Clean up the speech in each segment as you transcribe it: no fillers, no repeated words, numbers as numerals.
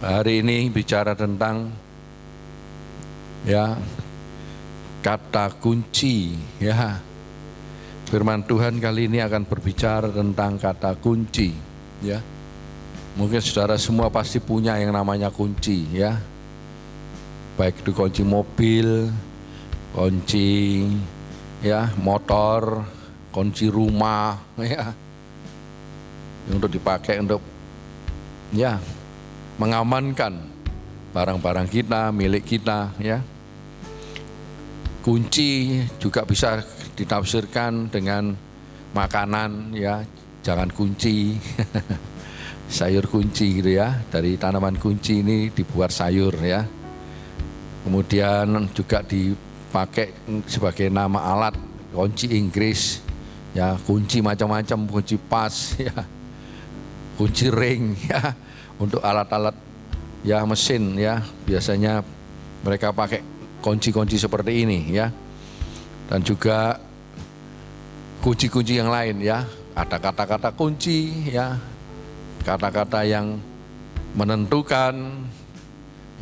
Hari ini bicara tentang kata kunci ya. Firman Tuhan kali ini akan berbicara tentang kata kunci ya. Mungkin saudara semua pasti punya yang namanya kunci ya. Baik itu kunci mobil, kunci ya motor, kunci rumah ya. Untuk dipakai untuk ya mengamankan barang-barang kita, milik kita ya. Kunci juga bisa ditafsirkan dengan makanan ya, jangan kunci. Sayur kunci gitu ya, dari tanaman kunci ini dibuat sayur ya. Kemudian juga dipakai sebagai nama alat kunci Inggris ya, kunci macam-macam, kunci pas ya, kunci ring ya. Untuk alat-alat ya mesin ya, biasanya mereka pakai kunci-kunci seperti ini ya. Dan juga kunci-kunci yang lain ya, ada kata-kata kunci ya, kata-kata yang menentukan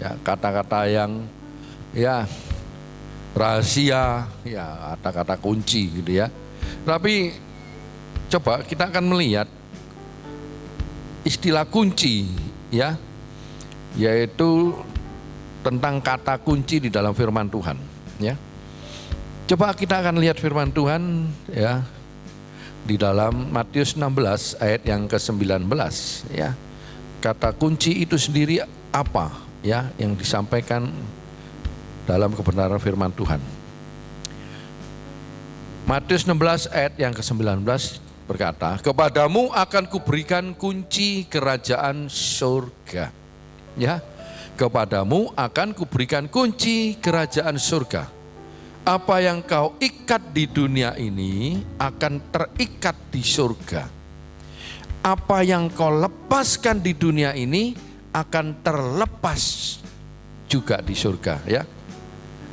ya, kata-kata yang ya rahasia ya, ada kata kunci gitu ya. Tapi coba kita akan melihat istilah kunci ya, yaitu tentang kata kunci di dalam firman Tuhan ya. Coba kita akan lihat firman Tuhan ya di dalam Matius 16 ayat yang ke-19 ya. Kata kunci itu sendiri apa ya yang disampaikan dalam kebenaran firman Tuhan. Matius 16 ayat yang ke-19 berkata, kepadamu akan kuberikan kunci kerajaan surga. Ya, kepadamu akan kuberikan kunci kerajaan surga. Apa yang kau ikat di dunia ini akan terikat di surga. Apa yang kau lepaskan di dunia ini akan terlepas juga di surga. Ya,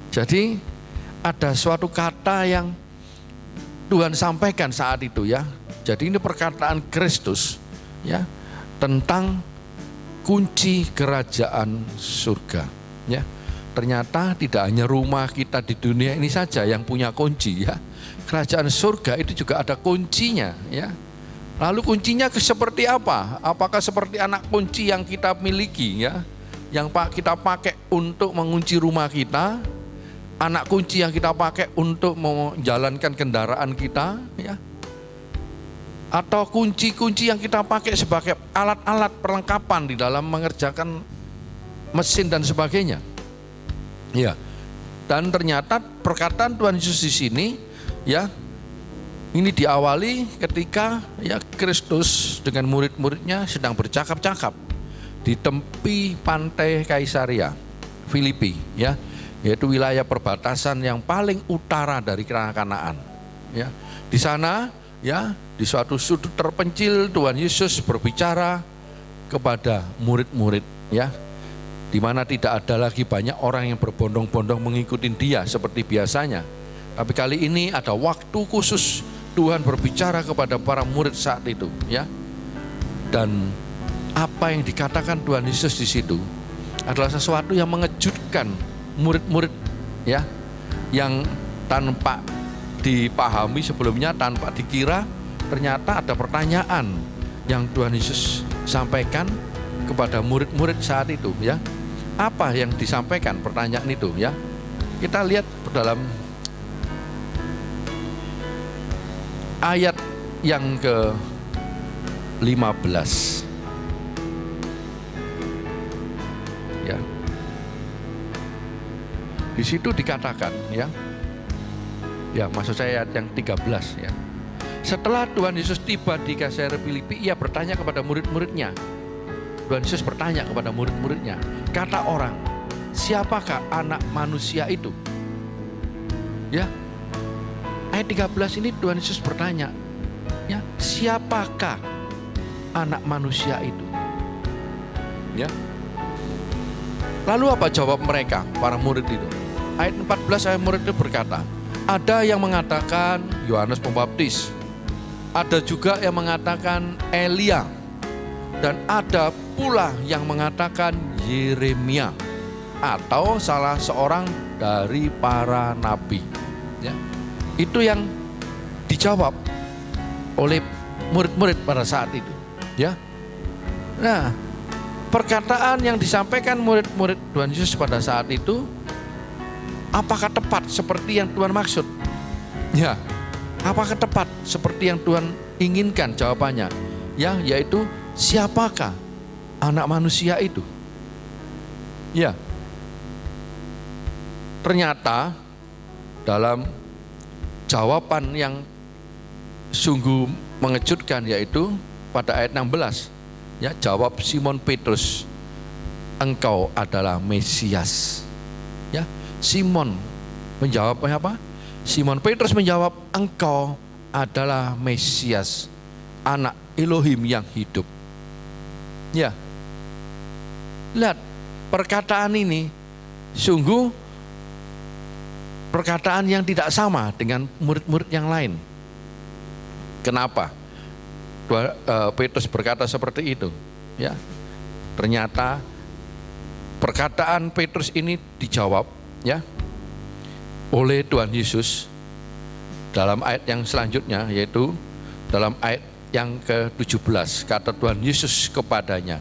jadi ada suatu kata yang Tuhan sampaikan saat itu ya. Jadi ini perkataan Kristus ya tentang kunci kerajaan surga ya. Ternyata tidak hanya rumah kita di dunia ini saja yang punya kunci ya. Kerajaan surga itu juga ada kuncinya ya. Lalu kuncinya seperti apa? Apakah seperti anak kunci yang kita miliki ya, yang kita pakai untuk mengunci rumah kita? Anak kunci yang kita pakai untuk menjalankan kendaraan kita ya, atau kunci-kunci yang kita pakai sebagai alat-alat perlengkapan di dalam mengerjakan mesin dan sebagainya ya. Dan ternyata perkataan Tuhan Yesus di sini ya, ini diawali ketika ya Kristus dengan murid-muridnya sedang bercakap-cakap di tepi pantai Kaisaria Filipi ya, yaitu wilayah perbatasan yang paling utara dari Kanaan ya. Di sana ya, di suatu sudut terpencil Tuhan Yesus berbicara kepada murid-murid ya, di mana tidak ada lagi banyak orang yang berbondong-bondong mengikuti dia seperti biasanya. Tapi kali ini ada waktu khusus Tuhan berbicara kepada para murid saat itu ya. Dan apa yang dikatakan Tuhan Yesus di situ adalah sesuatu yang mengejutkan murid-murid ya, yang tanpa dipahami sebelumnya, tanpa dikira, ternyata ada pertanyaan yang Tuhan Yesus sampaikan kepada murid-murid saat itu ya. Apa yang disampaikan pertanyaan itu ya? Kita lihat dalam ayat yang ke-15 ya. Di situ dikatakan ya, maksud saya ayat yang 13 ya. Setelah Tuhan Yesus tiba di Kaisaria Filipi, ia bertanya kepada murid-muridnya. Tuhan Yesus bertanya kepada murid-muridnya, kata orang, siapakah anak manusia itu? Ya, ayat 13 ini Tuhan Yesus bertanya, ya, siapakah anak manusia itu? Ya. Lalu apa jawab mereka, para murid itu? Ayat 14 ayat murid itu berkata, ada yang mengatakan Yohanes Pembaptis, ada juga yang mengatakan Elia, dan ada pula yang mengatakan Yeremia atau salah seorang dari para nabi. Ya. Itu yang dijawab oleh murid-murid pada saat itu. Ya. Nah, perkataan yang disampaikan murid-murid Tuhan Yesus pada saat itu, apakah tepat seperti yang Tuhan maksud? Ya, apakah tepat seperti yang Tuhan inginkan? Jawabannya, ya, yaitu siapakah anak manusia itu? Ya, ternyata dalam jawaban yang sungguh mengejutkan, yaitu pada ayat 16, ya, jawab Simon Petrus, engkau adalah Mesias. Ya, Simon menjawab apa? Simon Petrus menjawab, engkau adalah Mesias, anak Elohim yang hidup. Ya, lihat perkataan ini sungguh perkataan yang tidak sama dengan murid-murid yang lain. Kenapa Petrus berkata seperti itu? Ya, ternyata perkataan Petrus ini dijawab, ya, oleh Tuhan Yesus dalam ayat yang selanjutnya, yaitu dalam ayat yang ke-17. Kata Tuhan Yesus kepadanya,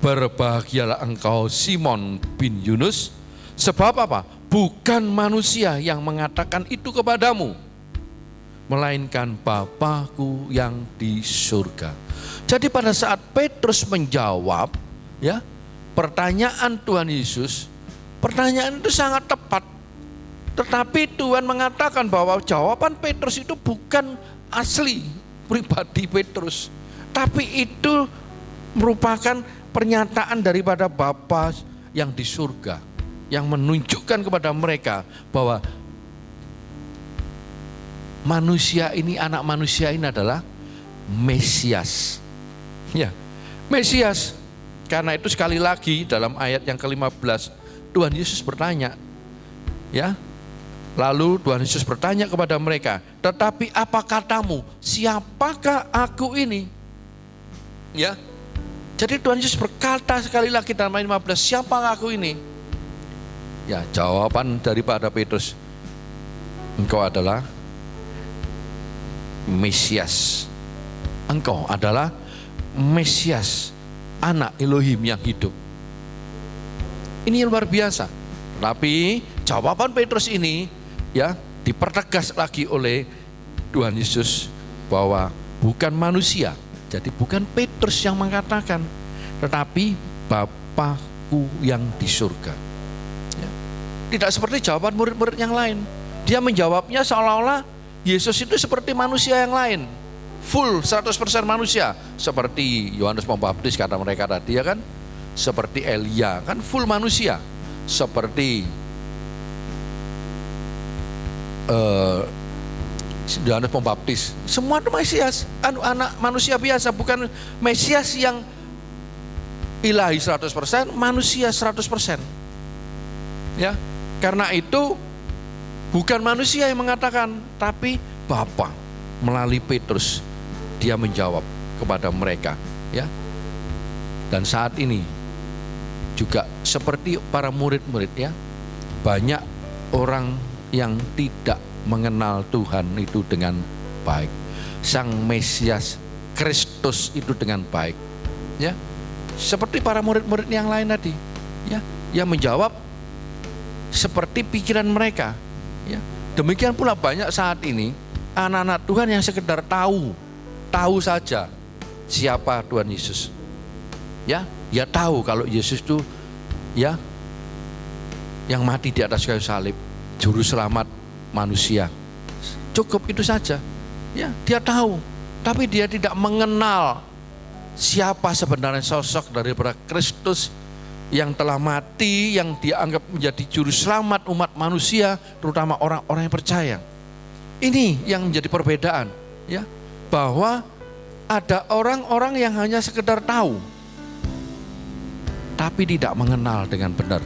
berbahagialah engkau Simon bin Yunus, sebab apa? Bukan manusia yang mengatakan itu kepadamu, melainkan Bapa-Ku yang di surga. Jadi pada saat Petrus menjawab, ya, pertanyaan Tuhan Yesus, pertanyaan itu sangat tepat. Tetapi Tuhan mengatakan bahwa jawaban Petrus itu bukan asli pribadi Petrus, tapi itu merupakan pernyataan daripada Bapa yang di surga, yang menunjukkan kepada mereka bahwa manusia ini, anak manusia ini adalah Mesias. Ya, Mesias. Karena itu sekali lagi dalam ayat yang ke-15 Tuhan Yesus bertanya, ya. Lalu Tuhan Yesus bertanya kepada mereka, tetapi apa katamu? Siapakah aku ini? Ya. Jadi Tuhan Yesus berkata sekali lagi dalam ayat 15, siapakah aku ini? Ya, jawaban daripada Petrus, engkau adalah Mesias. Engkau adalah Mesias, anak Elohim yang hidup. Ini luar biasa. Tapi jawaban Petrus ini, ya, dipertegas lagi oleh Tuhan Yesus bahwa bukan manusia. Jadi bukan Petrus yang mengatakan, tetapi Bapa-Ku yang di surga. Ya. Tidak seperti jawaban murid-murid yang lain. Dia menjawabnya seolah-olah Yesus itu seperti manusia yang lain, full 100% manusia, seperti Yohanes Pembaptis kata mereka tadi, ya kan, seperti Elia, kan full manusia, seperti Yohanes Pembaptis, semua itu Mesias, anak manusia biasa, bukan Mesias yang ilahi 100%, manusia 100%. Ya, karena itu bukan manusia yang mengatakan, tapi Bapa melalui Petrus, dia menjawab kepada mereka, ya. Dan saat ini juga seperti para murid-murid, ya, banyak orang yang tidak mengenal Tuhan itu dengan baik, Sang Mesias Kristus itu dengan baik, ya. Seperti para murid-murid yang lain tadi, ya, yang menjawab seperti pikiran mereka. Ya, demikian pula banyak saat ini anak-anak Tuhan yang sekedar tahu saja siapa Tuhan Yesus. Ya, dia tahu kalau Yesus itu, ya, yang mati di atas kayu salib, juru selamat manusia. Cukup itu saja. Ya, dia tahu, tapi dia tidak mengenal siapa sebenarnya sosok daripada Kristus yang telah mati, yang dianggap menjadi juru selamat umat manusia, terutama orang-orang yang percaya. Ini yang menjadi perbedaan, ya, bahwa ada orang-orang yang hanya sekedar tahu, tapi tidak mengenal dengan benar.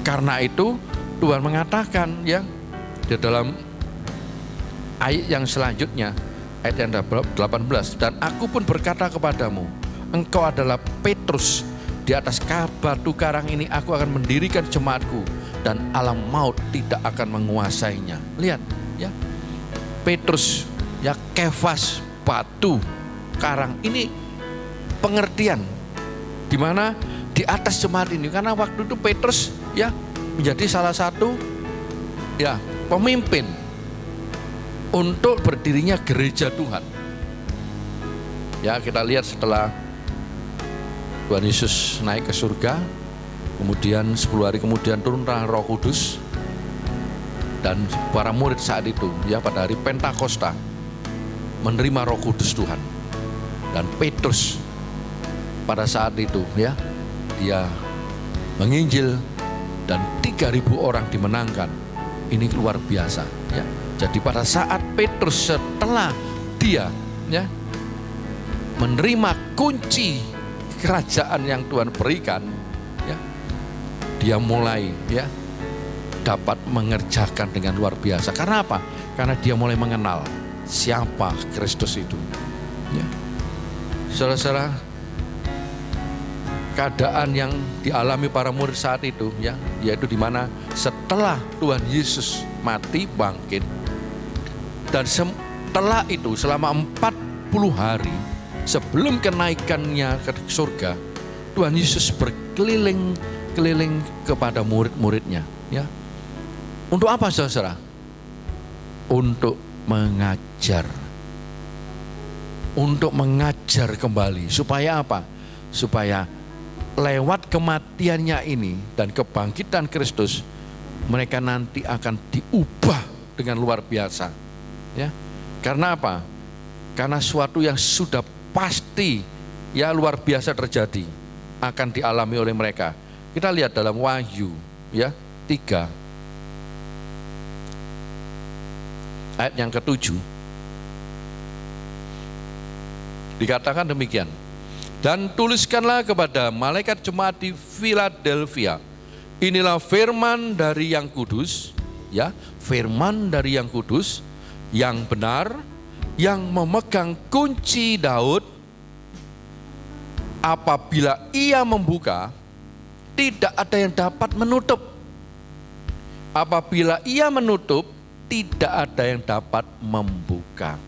Karena itu Tuhan mengatakan, ya, di dalam ayat yang selanjutnya, ayat yang 18, dan aku pun berkata kepadamu, engkau adalah Petrus, di atas batu karang ini aku akan mendirikan jemaatku dan alam maut tidak akan menguasainya. Lihat ya, Petrus, ya, Kefas, batu karang, ini pengertian di mana di atas jemaat ini, karena waktu itu Petrus ya menjadi salah satu ya pemimpin untuk berdirinya gereja Tuhan. Ya, kita lihat setelah Tuhan Yesus naik ke surga, kemudian 10 hari kemudian turunlah Roh Kudus, dan para murid saat itu ya pada hari Pentakosta menerima Roh Kudus Tuhan. Dan Petrus pada saat itu ya dia menginjil dan 3.000 orang dimenangkan. Ini luar biasa ya. Jadi pada saat Petrus setelah dia ya menerima kunci kerajaan yang Tuhan berikan ya, dia mulai ya dapat mengerjakan dengan luar biasa. Karena apa? Karena dia mulai mengenal siapa Kristus itu ya. Saudara-saudara, keadaan yang dialami para murid saat itu ya, yaitu di mana setelah Tuhan Yesus mati bangkit, dan setelah itu selama 40 hari sebelum kenaikannya ke surga, Tuhan Yesus berkeliling-keliling kepada murid-muridnya ya. Untuk apa, saudara? Untuk mengajar. Untuk mengajar kembali. Supaya apa? Supaya lewat kematiannya ini dan kebangkitan Kristus, mereka nanti akan diubah dengan luar biasa ya. Karena apa? Karena suatu yang sudah pasti ya luar biasa terjadi akan dialami oleh mereka. Kita lihat dalam Wahyu ya 3 ayat yang ke-7, dikatakan demikian. Dan tuliskanlah kepada malaikat jemaat di Philadelphia, inilah firman dari yang kudus, ya, firman dari yang kudus, yang benar, yang memegang kunci Daud. Apabila ia membuka, tidak ada yang dapat menutup. Apabila ia menutup, tidak ada yang dapat membuka.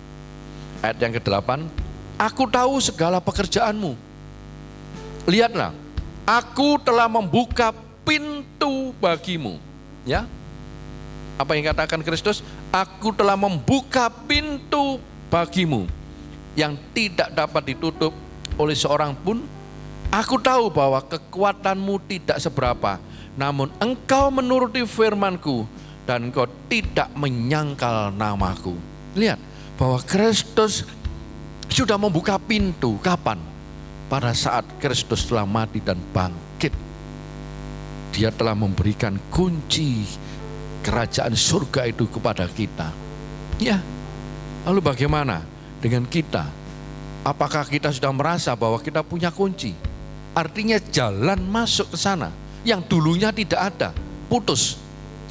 Ayat yang ke-8, aku tahu segala pekerjaanmu. Lihatlah, aku telah membuka pintu bagimu. Ya, apa yang katakan Kristus? Aku telah membuka pintu bagimu yang tidak dapat ditutup oleh seorang pun. Aku tahu bahwa kekuatanmu tidak seberapa, namun engkau menuruti firmanku dan engkau tidak menyangkal namaku. Lihat bahwa Kristus sudah membuka pintu. Kapan? Pada saat Kristus telah mati dan bangkit. Dia telah memberikan kunci kerajaan surga itu kepada kita. Ya. Lalu bagaimana dengan kita? Apakah kita sudah merasa bahwa kita punya kunci? Artinya jalan masuk ke sana yang dulunya tidak ada, putus.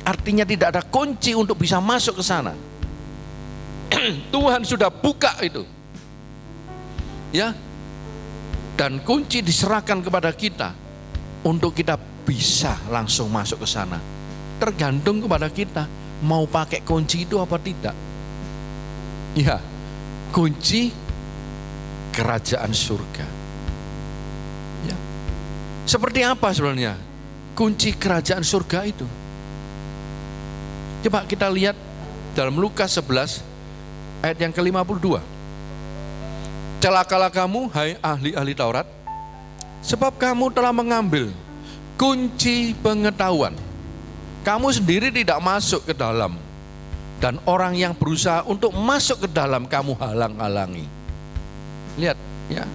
Artinya tidak ada kunci untuk bisa masuk ke sana. Tuhan sudah buka itu. Ya. Dan kunci diserahkan kepada kita untuk kita bisa langsung masuk ke sana. Tergantung kepada kita mau pakai kunci itu apa tidak. Ya, kunci kerajaan surga. Ya. Seperti apa sebenarnya kunci kerajaan surga itu? Coba kita lihat dalam Lukas 11 ayat yang ke-52. Celakalah kamu, hai ahli-ahli Taurat, sebab kamu telah mengambil kunci pengetahuan. Kamu sendiri tidak masuk ke dalam, dan orang yang berusaha untuk masuk ke dalam kamu halang-halangi. Lihat ya,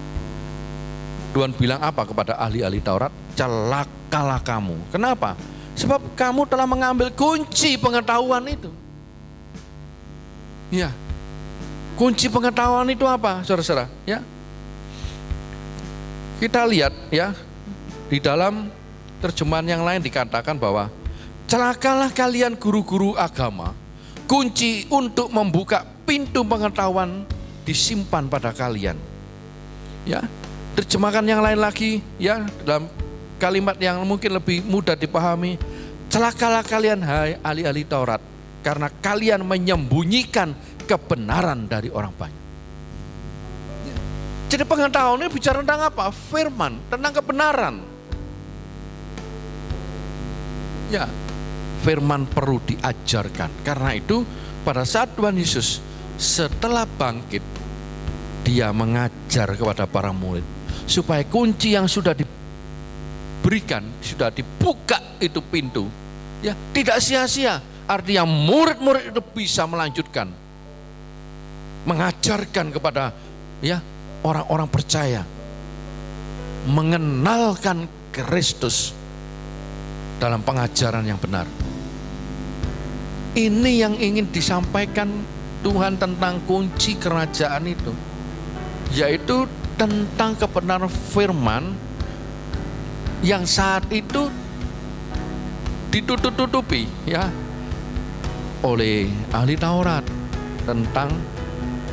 Tuhan bilang apa kepada ahli-ahli Taurat? Celakalah kamu. Kenapa? Sebab kamu telah mengambil kunci pengetahuan itu. Ya. Kunci pengetahuan itu apa, saudara-saudara? Ya. Kita lihat ya, di dalam terjemahan yang lain dikatakan bahwa celakalah kalian guru-guru agama, kunci untuk membuka pintu pengetahuan disimpan pada kalian. Ya. Terjemahan yang lain lagi ya, dalam kalimat yang mungkin lebih mudah dipahami, celakalah kalian hai ahli-ahli Taurat, karena kalian menyembunyikan kebenaran dari orang banyak. Jadi pengetahuan ini bicara tentang apa? Firman, tentang kebenaran. Ya, firman perlu diajarkan. Karena itu pada saat Tuhan Yesus setelah bangkit, dia mengajar kepada para murid supaya kunci yang sudah diberikan, sudah dibuka itu pintu, ya tidak sia-sia. Artinya murid-murid itu bisa melanjutkan mengajarkan kepada ya orang-orang percaya, mengenalkan Kristus dalam pengajaran yang benar. Ini yang ingin disampaikan Tuhan tentang kunci kerajaan itu, yaitu tentang kebenaran firman yang saat itu ditutup-tutupi ya oleh ahli Taurat tentang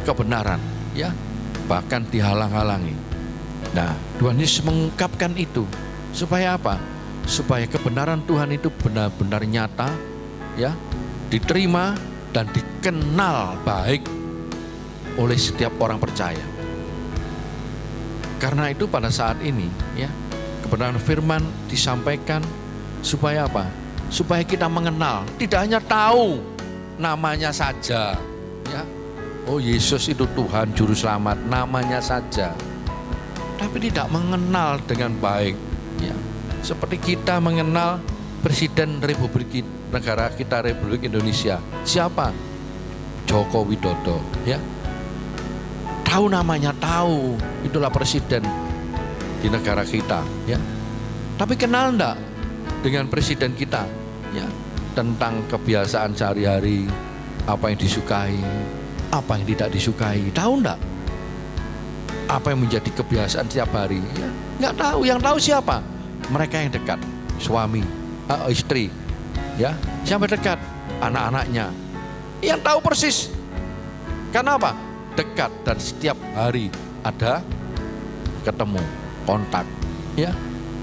kebenaran, ya bahkan dihalang-halangi. Nah, Tuhan Yesus mengungkapkan itu supaya apa? Supaya kebenaran Tuhan itu benar-benar nyata, ya, diterima dan dikenal baik oleh setiap orang percaya. Karena itu pada saat ini, ya, kebenaran firman disampaikan supaya apa? Supaya kita mengenal, tidak hanya tahu namanya saja, ya. Oh, Yesus itu Tuhan Juru Selamat, namanya saja. Tapi tidak mengenal dengan baik, ya. Seperti kita mengenal Presiden Republik negara kita Republik Indonesia. Siapa? Joko Widodo, ya. Tahu namanya, tahu itulah presiden di negara kita, ya. Tapi kenal enggak dengan presiden kita, ya, tentang kebiasaan sehari-hari, apa yang disukai, apa yang tidak disukai, tahu enggak? Apa yang menjadi kebiasaan setiap hari, ya, enggak tahu. Yang tahu siapa? Mereka yang dekat, suami, istri, ya, siapa dekat? Anak-anaknya, yang tahu persis. Karena apa? Dekat dan setiap hari ada ketemu, kontak, ya.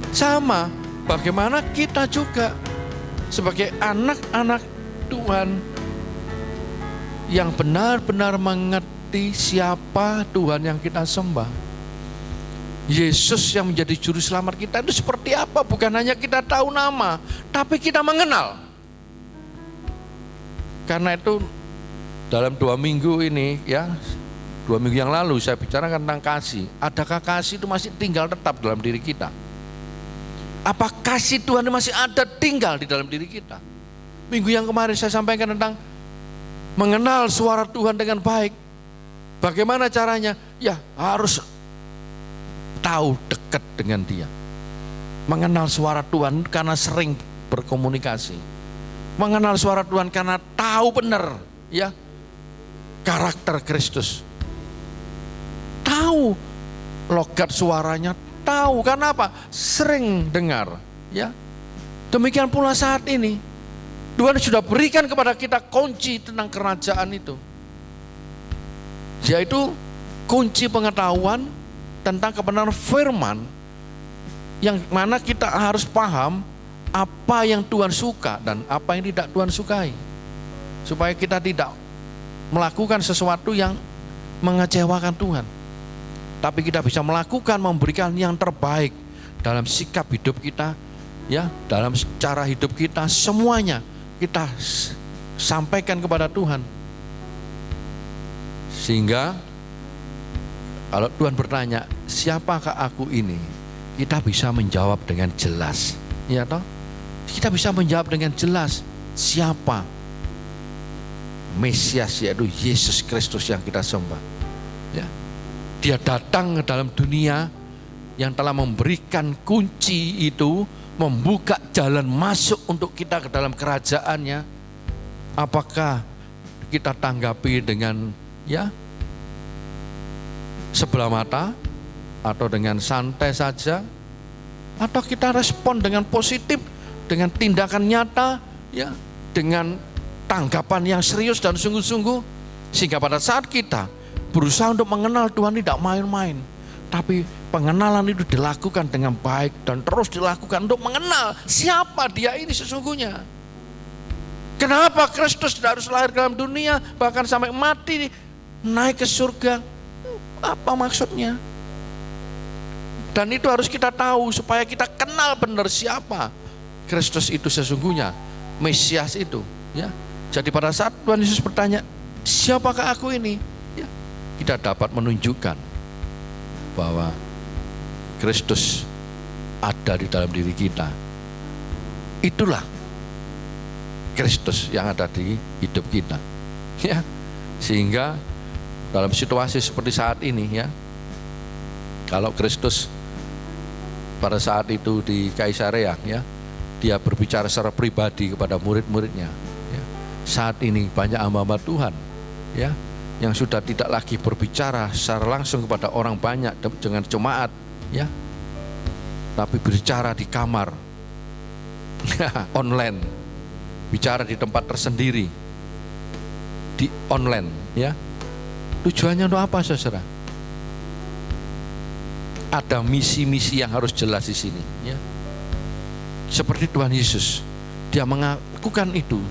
Sama, bagaimana kita juga sebagai anak-anak Tuhan yang benar-benar mengerti siapa Tuhan yang kita sembah. Yesus yang menjadi juru selamat kita itu seperti apa? Bukan hanya kita tahu nama, tapi kita mengenal. Karena itu dalam 2 minggu ini, ya, 2 minggu yang lalu saya bicarakan tentang kasih. Adakah kasih itu masih tinggal tetap dalam diri kita? Apa kasih Tuhan masih ada tinggal di dalam diri kita? Minggu yang kemarin saya sampaikan tentang mengenal suara Tuhan dengan baik. Bagaimana caranya? Ya, harus tahu dekat dengan Dia. Mengenal suara Tuhan karena sering berkomunikasi. Mengenal suara Tuhan karena tahu benar, ya, karakter Kristus. Tahu logat suaranya, tahu. Karena apa? Sering dengar, ya. Demikian pula saat ini Tuhan sudah berikan kepada kita kunci tentang kerajaan itu, yaitu kunci pengetahuan tentang kebenaran firman, yang mana kita harus paham apa yang Tuhan suka dan apa yang tidak Tuhan sukai, supaya kita tidak melakukan sesuatu yang mengecewakan Tuhan, tapi kita bisa melakukan, memberikan yang terbaik dalam sikap hidup kita, ya, dalam cara hidup kita, semuanya kita sampaikan kepada Tuhan. Sehingga kalau Tuhan bertanya, siapakah aku ini? Kita bisa menjawab dengan jelas, ya toh? Kita bisa menjawab dengan jelas siapa Mesias, yaitu Yesus Kristus yang kita sembah, ya. Dia datang ke dalam dunia yang telah memberikan kunci itu, membuka jalan masuk untuk kita ke dalam kerajaannya. Apakah kita tanggapi dengan, ya, sebelah mata, atau dengan santai saja, atau kita respon dengan positif, dengan tindakan nyata, ya, dengan tanggapan yang serius dan sungguh-sungguh, sehingga pada saat kita berusaha untuk mengenal Tuhan tidak main-main, tapi pengenalan itu dilakukan dengan baik dan terus dilakukan untuk mengenal siapa dia ini sesungguhnya. Kenapa Kristus tidak harus lahir dalam dunia, bahkan sampai mati, naik ke surga? Apa maksudnya? Dan itu harus kita tahu supaya kita kenal benar siapa Kristus itu sesungguhnya, Mesias itu. Ya. Jadi pada saat Tuhan Yesus bertanya, siapakah aku ini? Ya, kita dapat menunjukkan bahwa Kristus ada di dalam diri kita. Itulah Kristus yang ada di hidup kita. Ya, sehingga dalam situasi seperti saat ini, ya, kalau Kristus pada saat itu di Kaisarea, ya, dia berbicara secara pribadi kepada murid-muridnya. Ya. Saat ini banyak hamba-hamba Tuhan, ya, yang sudah tidak lagi berbicara secara langsung kepada orang banyak dengan jemaat, ya, tapi berbicara di kamar, online, bicara di tempat tersendiri, di online, ya. Tujuannya untuk apa, saudara? Ada misi-misi yang harus jelas di sini, ya. Seperti Tuhan Yesus, dia melakukan itu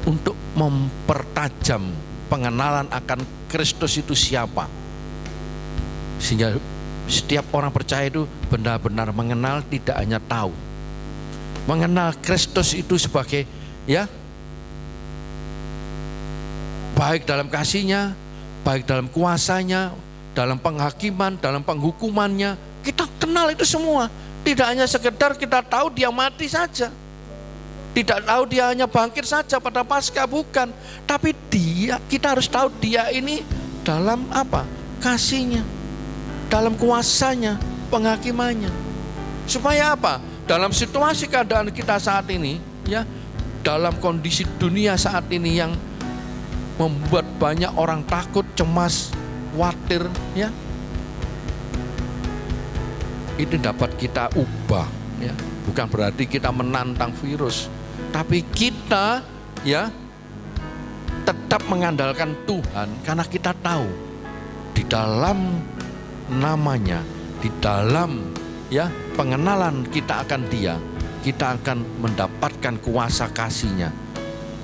untuk mempertajam pengenalan akan Kristus itu siapa, sehingga setiap orang percaya itu benar-benar mengenal, tidak hanya tahu, mengenal Kristus itu sebagai, ya, baik dalam kasihnya, baik dalam kuasanya, dalam penghakiman, dalam penghukumannya. Kita kenal itu semua. Tidak hanya sekedar kita tahu dia mati saja, tidak tahu dia hanya bangkit saja pada Paskah, bukan. Tapi kita harus tahu dia ini dalam apa? Kasihnya, dalam kuasanya, penghakimannya. Supaya apa? Dalam situasi keadaan kita saat ini, ya, dalam kondisi dunia saat ini yang membuat banyak orang takut, cemas, khawatir, ya, itu dapat kita ubah, ya. Bukan berarti kita menantang virus, tapi kita, ya, tetap mengandalkan Tuhan, karena kita tahu di dalam namanya, di dalam, ya, pengenalan kita akan dia, kita akan mendapatkan kuasa kasihnya,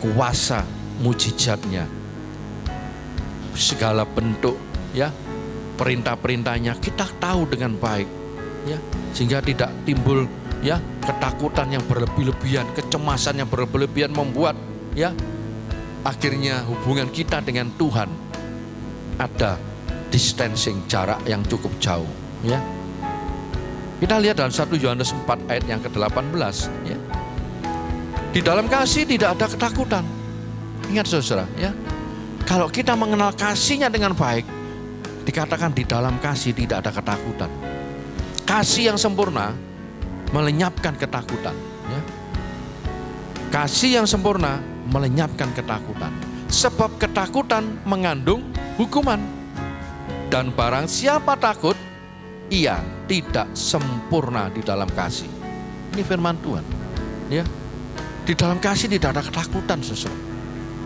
kuasa mujizatnya, segala bentuk, ya, perintah-perintahnya kita tahu dengan baik, ya, sehingga tidak timbul, ya, ketakutan yang berlebih-lebihan, kecemasan yang berlebih-lebihan membuat, ya, akhirnya hubungan kita dengan Tuhan ada distancing, jarak yang cukup jauh, ya. Kita lihat dalam 1 Yohanes 4 ayat yang ke-18, ya. Di dalam kasih tidak ada ketakutan. Ingat, saudara, ya. Kalau kita mengenal kasihnya dengan baik, dikatakan di dalam kasih tidak ada ketakutan. Kasih yang sempurna melenyapkan ketakutan, ya. Kasih yang sempurna melenyapkan ketakutan. Sebab ketakutan mengandung hukuman. Dan barang siapa takut, ia tidak sempurna di dalam kasih. Ini firman Tuhan, ya. Di dalam kasih tidak ada ketakutan, saudara.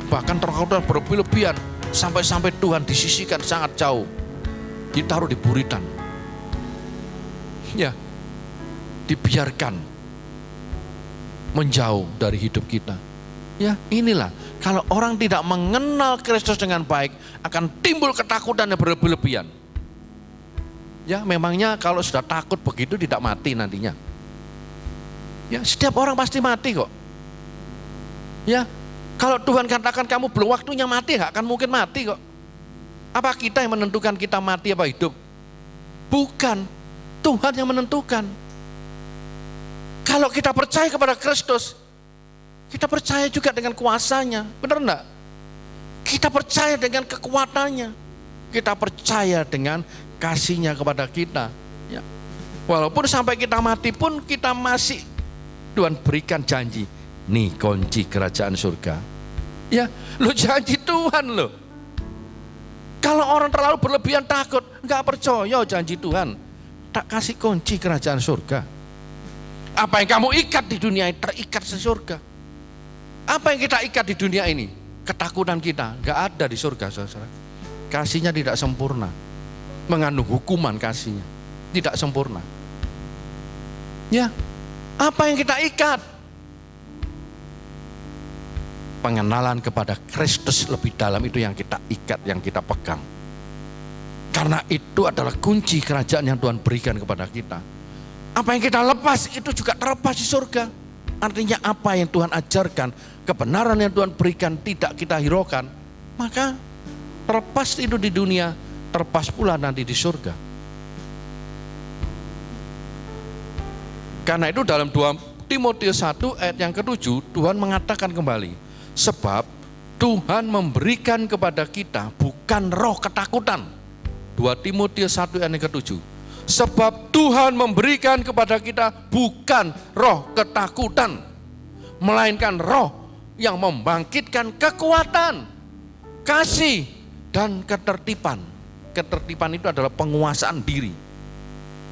Bahkan ketakutan berlebih-lebihan sampai Tuhan disisihkan sangat jauh, ditaruh di buritan, ya, dibiarkan menjauh dari hidup kita. Ya, inilah kalau orang tidak mengenal Kristus dengan baik, akan timbul ketakutan yang berlebih-lebihan. Ya, memangnya kalau sudah takut begitu tidak mati nantinya? Ya, setiap orang pasti mati kok. Ya, kalau Tuhan katakan kamu belum waktunya mati, gak akan mungkin mati kok. Apa kita yang menentukan kita mati apa hidup? Bukan, Tuhan yang menentukan. Kalau kita percaya kepada Kristus, kita percaya juga dengan kuasanya, benar enggak? Kita percaya dengan kekuatannya, kita percaya dengan kasihnya kepada kita, ya. Walaupun sampai kita mati pun kita masih, Tuhan berikan janji, nih kunci kerajaan surga, ya. Lo janji Tuhan lo. Kalau orang terlalu berlebihan takut, nggak percaya janji Tuhan, tak kasih kunci kerajaan surga. Apa yang kamu ikat di dunia ini terikat di surga. Apa yang kita ikat di dunia ini, ketakutan kita, nggak ada di surga, saudara. Kasihnya tidak sempurna, mengandung hukuman kasihnya. tidak sempurna. Ya, apa yang kita ikat? Pengenalan kepada Kristus lebih dalam itu yang kita ikat, yang kita pegang. Karena itu adalah kunci kerajaan yang Tuhan berikan kepada kita. Apa yang kita lepas itu juga terlepas di surga. Artinya apa yang Tuhan ajarkan, kebenaran yang Tuhan berikan tidak kita hiraukan, maka terlepas itu di dunia, terlepas pula nanti di surga. Karena itu dalam 2 Timotius 1 ayat yang ke-7 Tuhan mengatakan kembali, sebab Tuhan memberikan kepada kita bukan roh ketakutan. 2 Timotius 1 ayat yang ke-7. Sebab Tuhan memberikan kepada kita bukan roh ketakutan, melainkan roh yang membangkitkan kekuatan, kasih, dan ketertiban. Ketertiban itu adalah penguasaan diri,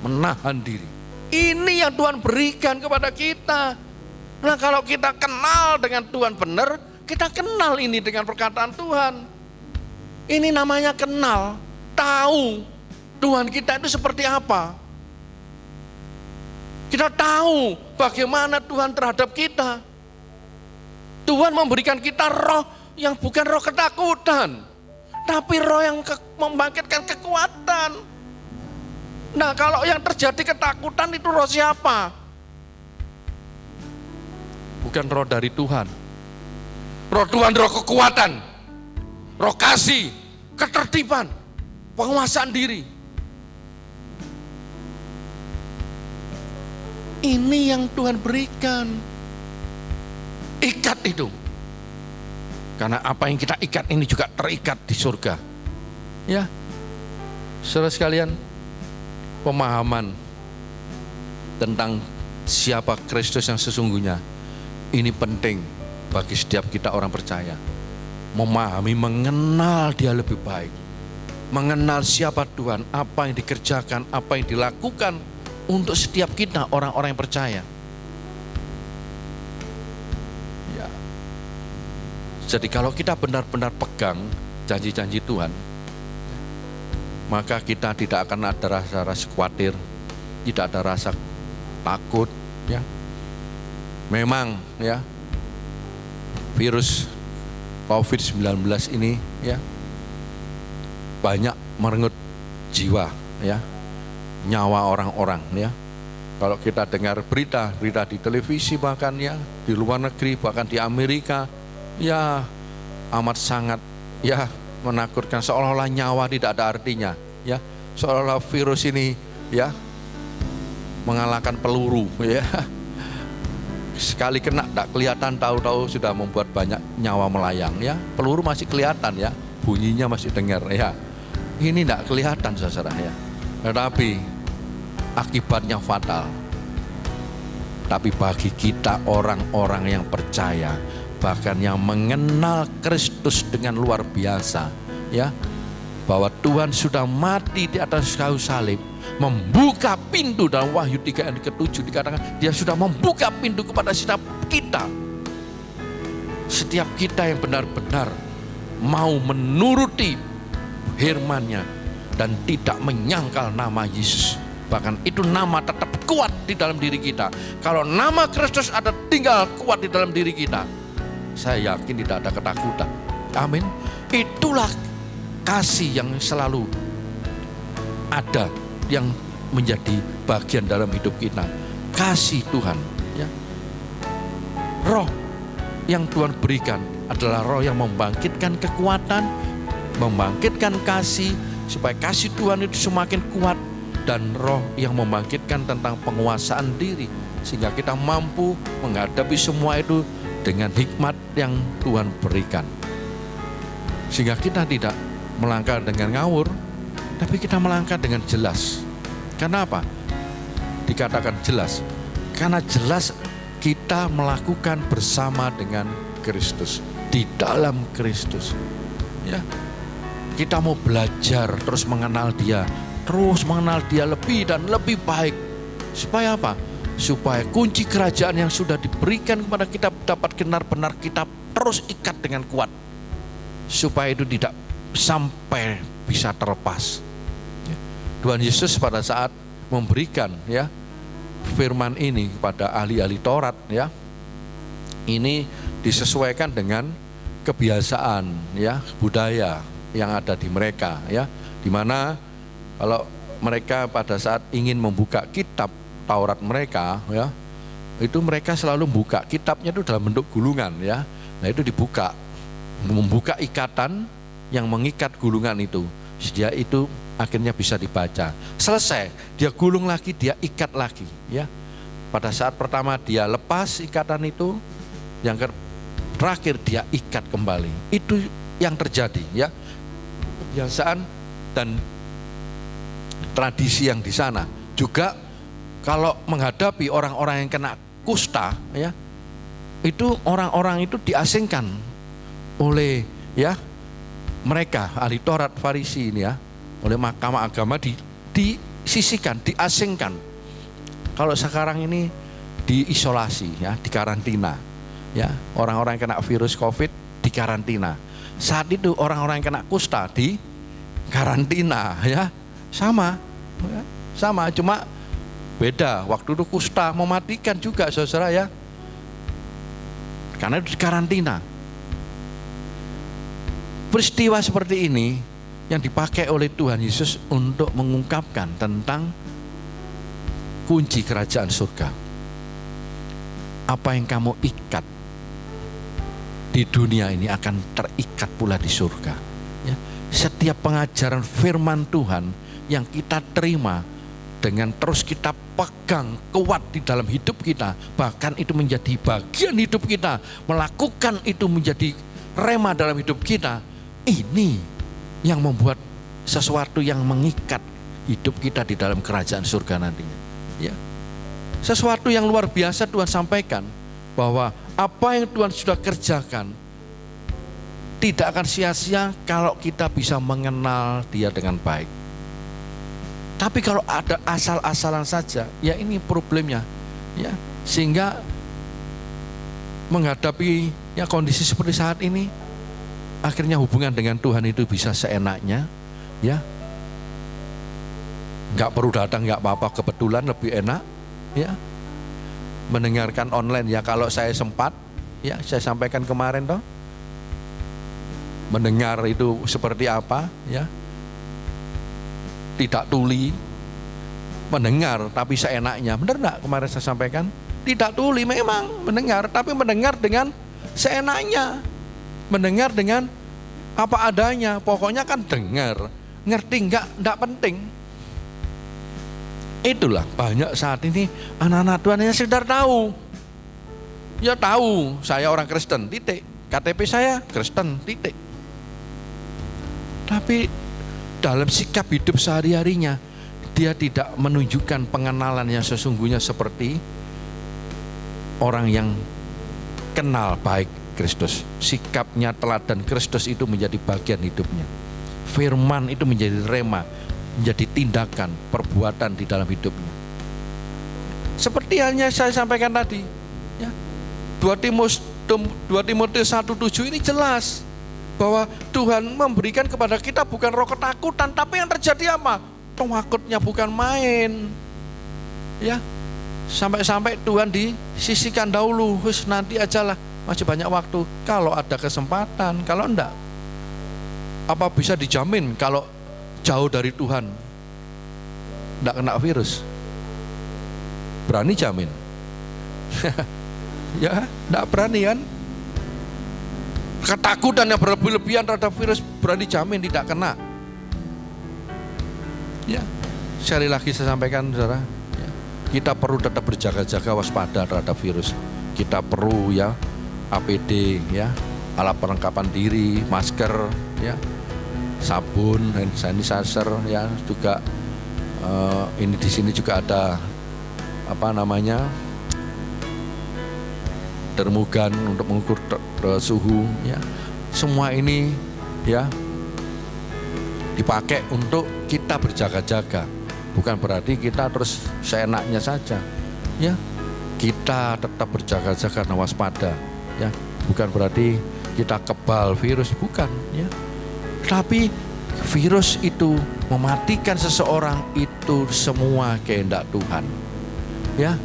menahan diri. Ini yang Tuhan berikan kepada kita. Nah, kalau kita kenal dengan Tuhan benar, kita kenal ini dengan perkataan Tuhan. Ini namanya kenal, tahu Tuhan kita itu seperti apa. Kita tahu bagaimana Tuhan terhadap kita. Tuhan memberikan kita roh yang bukan roh ketakutan, tapi roh yang membangkitkan kekuatan. Nah, kalau yang terjadi ketakutan itu roh siapa? Bukan roh dari Tuhan. Roh Tuhan, roh kekuatan, roh kasih, ketertiban, penguasaan diri. Ini yang Tuhan berikan. Ikat itu. Karena apa yang kita ikat ini juga terikat di surga. Ya, saudara sekalian, pemahaman tentang siapa Kristus yang sesungguhnya ini penting bagi setiap kita orang percaya. Memahami, mengenal Dia lebih baik, mengenal siapa Tuhan, apa yang dikerjakan, apa yang dilakukan untuk setiap kita orang-orang yang percaya. Ya. Jadi kalau kita benar-benar pegang janji-janji Tuhan, maka kita tidak akan ada rasa khawatir, tidak ada rasa takut, ya. Memang ya, virus COVID-19 ini ya banyak merenggut jiwa, ya, nyawa orang-orang, ya. Kalau kita dengar berita di televisi, bahkan ya di luar negeri, bahkan di Amerika, ya amat sangat ya menakutkan, seolah-olah nyawa tidak ada artinya, ya, seolah-olah virus ini ya mengalahkan peluru, ya. Sekali kena tak kelihatan, tahu-tahu sudah membuat banyak nyawa melayang, ya. Peluru masih kelihatan, ya, bunyinya masih dengar, ya. Ini tidak kelihatan, saudara, ya. Tetapi akibatnya fatal. Tapi bagi kita orang-orang yang percaya, bahkan yang mengenal Kristus dengan luar biasa, ya, bahwa Tuhan sudah mati di atas kayu salib, membuka pintu. Dalam Wahyu 3 ayat ke-7 dikatakan Dia sudah membuka pintu kepada setiap kita. Setiap kita yang benar-benar mau menuruti firman-Nya dan tidak menyangkal nama Yesus. Bahkan itu nama tetap kuat di dalam diri kita. Kalau nama Kristus ada tinggal kuat di dalam diri kita, saya yakin tidak ada ketakutan. Amin. Itulah kasih yang selalu ada, yang menjadi bagian dalam hidup kita. Kasih Tuhan, ya. Roh yang Tuhan berikan adalah roh yang membangkitkan kekuatan, membangkitkan kasih, supaya kasih Tuhan itu semakin kuat, dan roh yang membangkitkan tentang penguasaan diri, sehingga kita mampu menghadapi semua itu dengan hikmat yang Tuhan berikan. Sehingga kita tidak melangkah dengan ngawur, tapi kita melangkah dengan jelas. Karena apa? Dikatakan jelas, karena jelas kita melakukan bersama dengan Kristus, di dalam Kristus, ya. Kita mau belajar terus mengenal Dia, terus mengenal Dia lebih dan lebih baik. Supaya apa? Supaya kunci kerajaan yang sudah diberikan kepada kita dapat benar-benar kita terus ikat dengan kuat, supaya itu tidak sampai bisa terlepas. Tuhan Yesus pada saat memberikan ya firman ini kepada ahli-ahli Taurat ya, ini disesuaikan dengan kebiasaan ya, budaya yang ada di mereka ya, dimana kalau mereka pada saat ingin membuka kitab Taurat mereka ya, itu mereka selalu membuka kitabnya itu dalam bentuk gulungan ya. Nah itu dibuka, membuka ikatan yang mengikat gulungan itu, dia itu akhirnya bisa dibaca. Selesai, dia gulung lagi, dia ikat lagi ya. Pada saat pertama dia lepas ikatan itu, yang terakhir dia ikat kembali. Itu yang terjadi ya. Kebiasaan dan tradisi yang di sana. Juga kalau menghadapi orang-orang yang kena kusta ya, itu orang-orang itu diasingkan oleh ya mereka ahli Taurat Farisi ini ya, oleh mahkamah agama disisihkan, diasingkan. Kalau sekarang ini diisolasi ya, dikarantina ya, orang-orang yang kena virus COVID dikarantina. Saat itu orang-orang yang kena kusta di karantina ya, sama cuma beda. Waktu itu kusta mematikan juga saudara ya, karena itu di karantina. Peristiwa seperti ini yang dipakai oleh Tuhan Yesus untuk mengungkapkan tentang kunci kerajaan surga. Apa yang kamu ikat di dunia ini akan terikat pula di surga ya. Setiap pengajaran firman Tuhan yang kita terima dengan terus kita pegang kuat di dalam hidup kita, bahkan itu menjadi bagian hidup kita, melakukan itu menjadi rema dalam hidup kita, ini yang membuat sesuatu yang mengikat hidup kita di dalam kerajaan surga nantinya ya. Sesuatu yang luar biasa Tuhan sampaikan, bahwa apa yang Tuhan sudah kerjakan tidak akan sia-sia kalau kita bisa mengenal Dia dengan baik. Tapi kalau ada asal-asalan saja, ya ini problemnya ya. Sehingga menghadapi ya kondisi seperti saat ini, akhirnya hubungan dengan Tuhan itu bisa seenaknya ya. Nggak perlu datang, nggak apa-apa, kebetulan lebih enak ya. Mendengarkan online ya, kalau saya sempat ya, saya sampaikan kemarin toh, mendengar itu seperti apa ya, tidak tuli mendengar tapi seenaknya. Benar enggak kemarin saya sampaikan? Tidak tuli memang mendengar, tapi mendengar dengan seenaknya, mendengar dengan apa adanya. Pokoknya kan dengar, ngerti enggak penting. Itulah banyak saat ini anak-anak Tuhan yang sekedar tahu. Ya tahu, saya orang Kristen, titik. KTP saya Kristen, titik. Tapi dalam sikap hidup sehari-harinya, dia tidak menunjukkan pengenalan yang sesungguhnya seperti orang yang kenal baik Kristus. Sikapnya, teladan Kristus itu menjadi bagian hidupnya. Firman itu menjadi rema, menjadi tindakan, perbuatan di dalam hidupnya. Seperti halnya saya sampaikan tadi ya, 2 Timotius 1:7 ini jelas bahwa Tuhan memberikan kepada kita bukan roh ketakutan, tapi yang terjadi apa? Takutnya bukan main ya. Sampai-sampai Tuhan disisihkan dahulu, nanti ajalah, masih banyak waktu, kalau ada kesempatan. Kalau enggak, apa bisa dijamin kalau jauh dari Tuhan enggak kena virus? Berani jamin? Ya, enggak berani kan? Ketakutan yang berlebihan terhadap virus, berani jamin tidak kena? Ya, sekali lagi saya sampaikan saudara, ya, kita perlu tetap berjaga-jaga, waspada terhadap virus. Kita perlu ya APD ya, alat perlengkapan diri, masker ya, sabun, hand sanitizer ya, juga ini di sini juga ada apa namanya, termogan untuk mengukur suhu ya. Semua ini ya dipakai untuk kita berjaga-jaga. Bukan berarti kita terus seenaknya saja ya. Kita tetap berjaga-jaga dan waspada ya. Bukan berarti kita kebal virus, bukan ya. Tapi virus itu mematikan seseorang, itu semua kehendak Tuhan. Ya,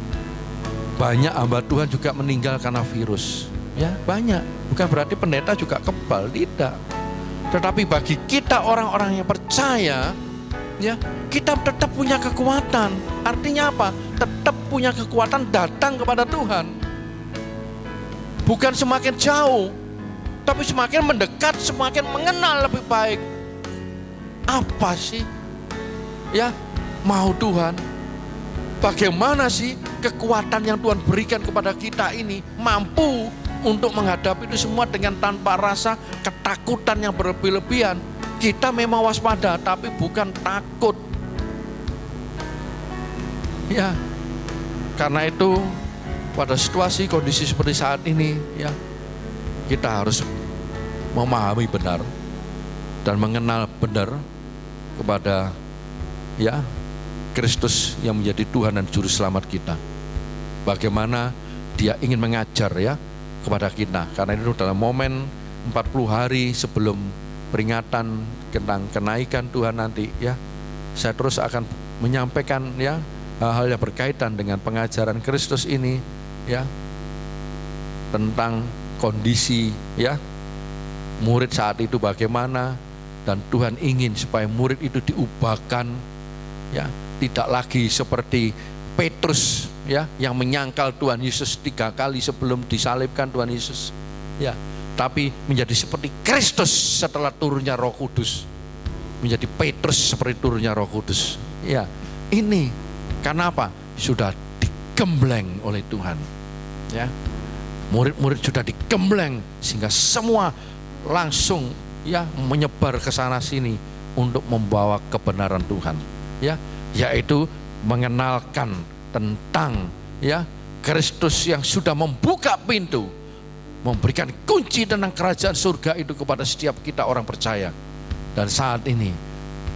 banyak hamba Tuhan juga meninggal karena virus. Ya, banyak. Bukan berarti pendeta juga kebal, tidak. Tetapi bagi kita orang-orang yang percaya, ya, kita tetap punya kekuatan. Artinya apa? Tetap punya kekuatan datang kepada Tuhan. Bukan semakin jauh, tapi semakin mendekat, semakin mengenal lebih baik. Apa sih, ya, mau Tuhan? Bagaimana sih kekuatan yang Tuhan berikan kepada kita ini mampu untuk menghadapi itu semua dengan tanpa rasa ketakutan yang berlebih-lebihan. Kita memang waspada, tapi bukan takut. Ya, karena itu pada situasi kondisi seperti saat ini, ya, kita harus memahami benar dan mengenal benar kepada, ya, Kristus yang menjadi Tuhan dan Juru Selamat kita. Bagaimana Dia ingin mengajar, ya, kepada kita. Karena itu dalam momen 40 hari sebelum peringatan tentang kenaikan Tuhan nanti, ya, saya terus akan menyampaikan, ya, hal-hal yang berkaitan dengan pengajaran Kristus ini, ya, tentang kondisi, ya, murid saat itu bagaimana, dan Tuhan ingin supaya murid itu diubahkan, ya, tidak lagi seperti Petrus, ya, yang menyangkal Tuhan Yesus 3 kali sebelum disalibkan Tuhan Yesus, ya, tapi menjadi seperti Kristus setelah turunnya Roh Kudus, menjadi Petrus seperti turunnya Roh Kudus. Ya, ini karena apa? Sudah digembleng oleh Tuhan, ya. Murid-murid sudah digembleng sehingga semua langsung, ya, menyebar ke sana sini untuk membawa kebenaran Tuhan, ya, yaitu mengenalkan tentang, ya, Kristus yang sudah membuka pintu, memberikan kunci tentang kerajaan surga itu kepada setiap kita orang percaya. Dan saat ini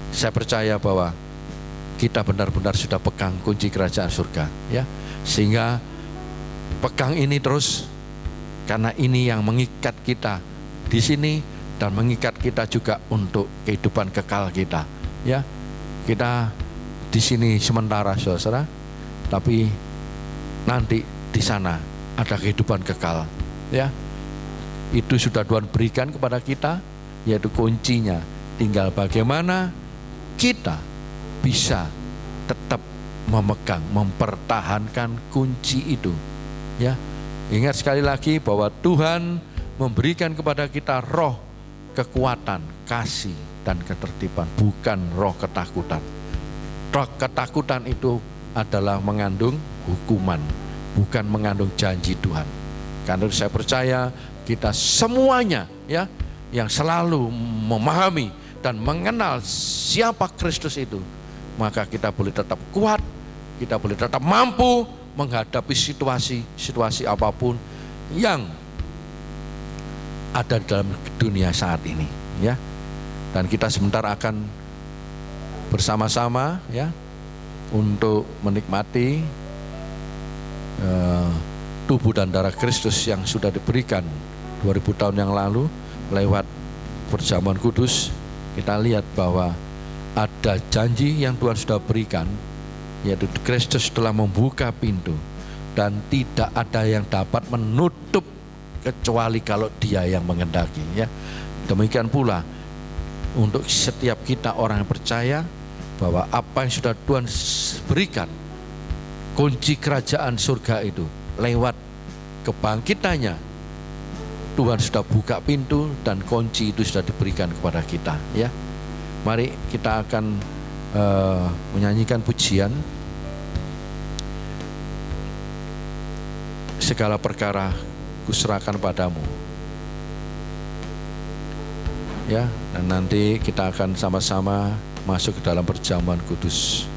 saya percaya bahwa kita benar-benar sudah pegang kunci kerajaan surga, ya, sehingga pegang ini terus, karena ini yang mengikat kita di sini dan mengikat kita juga untuk kehidupan kekal kita, ya. Kita di sini sementara, saudara, tapi nanti di sana ada kehidupan kekal, ya. Itu sudah Tuhan berikan kepada kita, yaitu kuncinya. Tinggal bagaimana kita bisa tetap memegang, mempertahankan kunci itu, ya. Ingat sekali lagi bahwa Tuhan memberikan kepada kita roh kekuatan, kasih, dan ketertiban, bukan roh ketakutan. Roh ketakutan itu adalah mengandung hukuman, bukan mengandung janji Tuhan. Karena saya percaya kita semuanya, ya, yang selalu memahami dan mengenal siapa Kristus itu, maka kita boleh tetap kuat, kita boleh tetap mampu menghadapi situasi apapun yang ada dalam dunia saat ini, ya. Dan kita sebentar akan bersama-sama, ya, untuk menikmati tubuh dan darah Kristus yang sudah diberikan 2000 tahun yang lalu lewat perjamuan kudus. Kita lihat bahwa ada janji yang Tuhan sudah berikan, yaitu Kristus telah membuka pintu dan tidak ada yang dapat menutup kecuali kalau Dia yang menghendaki, ya. Demikian pula untuk setiap kita orang yang percaya bahwa apa yang sudah Tuhan berikan, kunci kerajaan surga itu lewat kebangkitannya, Tuhan sudah buka pintu dan kunci itu sudah diberikan kepada kita, ya. Mari kita akan menyanyikan pujian segala perkara kuserahkan padamu, ya. Dan nanti kita akan sama-sama masuk ke dalam perjamuan kudus.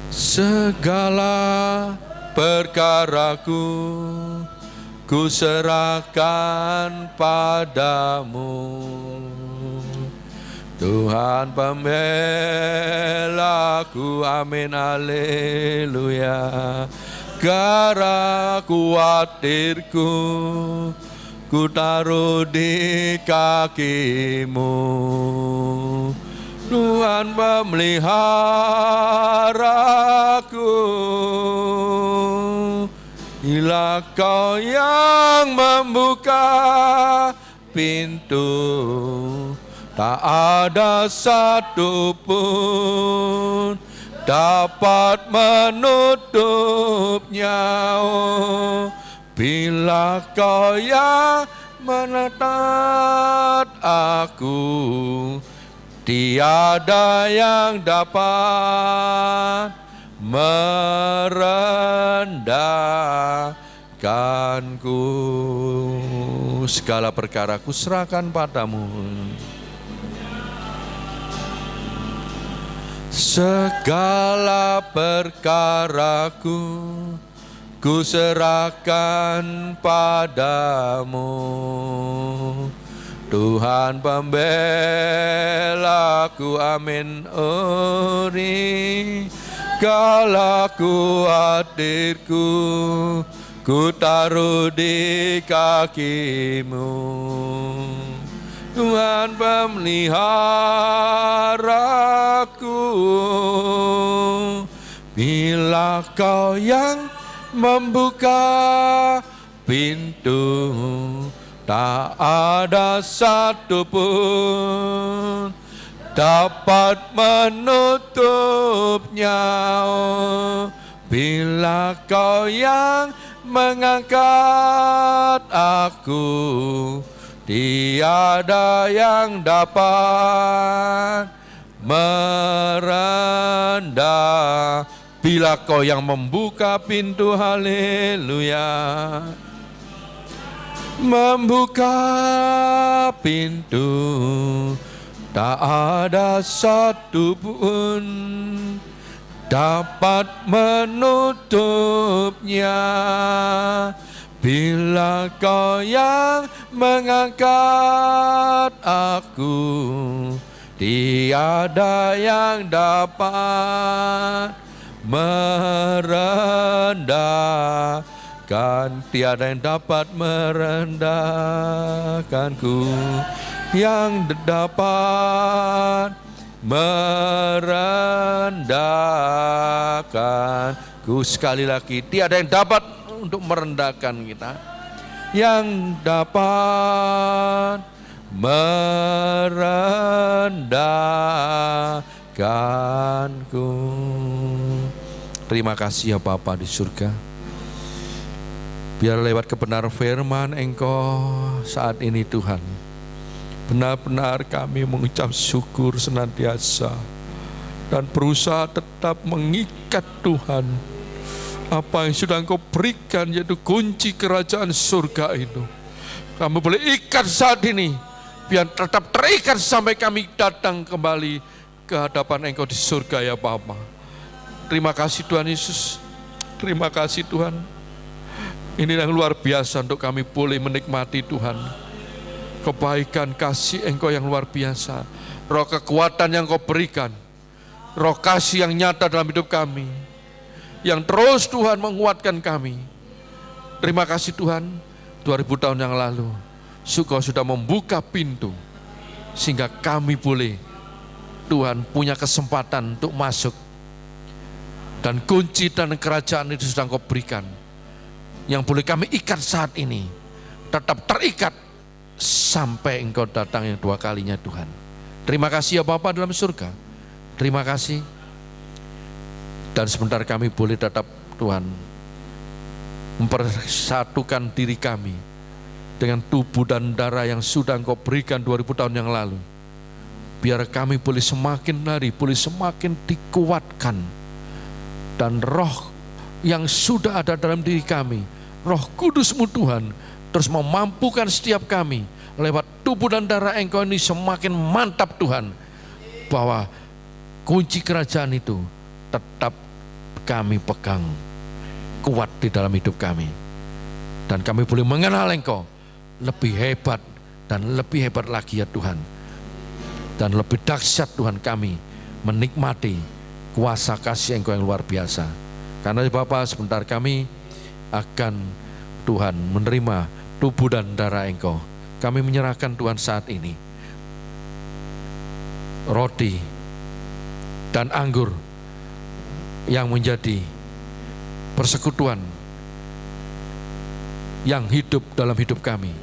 Segala perkaraku ku serahkan padamu, Tuhan pembelaku, amin, haleluya. Segala kuatirku ku taruh di kakimu. Tuhan pemeliharaku, Bila Kau yang membuka pintu, tak ada satupun dapat menutupnya. Oh, bila Kau yang menatap aku, tiada yang dapat merendahkanku. Segala perkara ku serahkan padamu. Segala perkaraku ku serahkan padamu. Tuhan pembelaku, amin. Ori segala kuatirku ku taruh di kakimu. Tuhan pemeliharaku, bila Kau yang membuka pintu, tak ada satupun dapat menutupnya. Oh, bila Kau yang mengangkat aku, tiada yang dapat merendah. Bila Kau yang membuka pintu, haleluya. Membuka pintu, tak ada satupun dapat menutupnya. Bila Kau yang mengangkat aku, tiada yang dapat merendahkan. Tiada yang dapat merendahkanku, yang dapat merendahkanku. Sekali lagi, tiada yang dapat untuk merendahkan kita, yang dapat merendahkanku. Terima kasih ya Bapa di surga. Biar lewat kebenaran firman Engkau saat ini Tuhan, benar-benar kami mengucap syukur senantiasa dan berusaha tetap mengikat Tuhan apa yang sudah Engkau berikan, yaitu kunci kerajaan surga itu. Kami boleh ikat saat ini, biar tetap terikat sampai kami datang kembali ke hadapan Engkau di surga ya Bapa. Terima kasih Tuhan Yesus. Terima kasih Tuhan. Ini yang luar biasa untuk kami boleh menikmati Tuhan. Kebaikan kasih Engkau yang luar biasa. Roh kekuatan yang Kau berikan. Roh kasih yang nyata dalam hidup kami. Yang terus Tuhan menguatkan kami. Terima kasih Tuhan. 2000 tahun yang lalu, Engkau sudah membuka pintu. Sehingga kami boleh, Tuhan punya kesempatan untuk masuk. Dan kunci dan kerajaan itu sudah Engkau berikan. Yang boleh kami ikat saat ini, tetap terikat sampai Engkau datang yang 2 kalinya Tuhan. Terima kasih ya Bapa dalam surga. Terima kasih. Dan sebentar kami boleh tetap Tuhan mempersatukan diri kami dengan tubuh dan darah yang sudah Engkau berikan 2000 tahun yang lalu. Biar kami boleh semakin hari, boleh semakin dikuatkan. Dan roh yang sudah ada dalam diri kami, Roh Kudus-Mu Tuhan, terus memampukan setiap kami lewat tubuh dan darah Engkau ini semakin mantap Tuhan, bahwa kunci kerajaan itu tetap kami pegang kuat di dalam hidup kami. Dan kami boleh mengenal Engkau lebih hebat dan lebih hebat lagi ya Tuhan. Dan lebih dahsyat Tuhan kami menikmati kuasa kasih Engkau yang luar biasa. Karena Bapa, sebentar kami akan Tuhan menerima tubuh dan darah Engkau. Kami menyerahkan Tuhan saat ini roti dan anggur yang menjadi persekutuan yang hidup dalam hidup kami.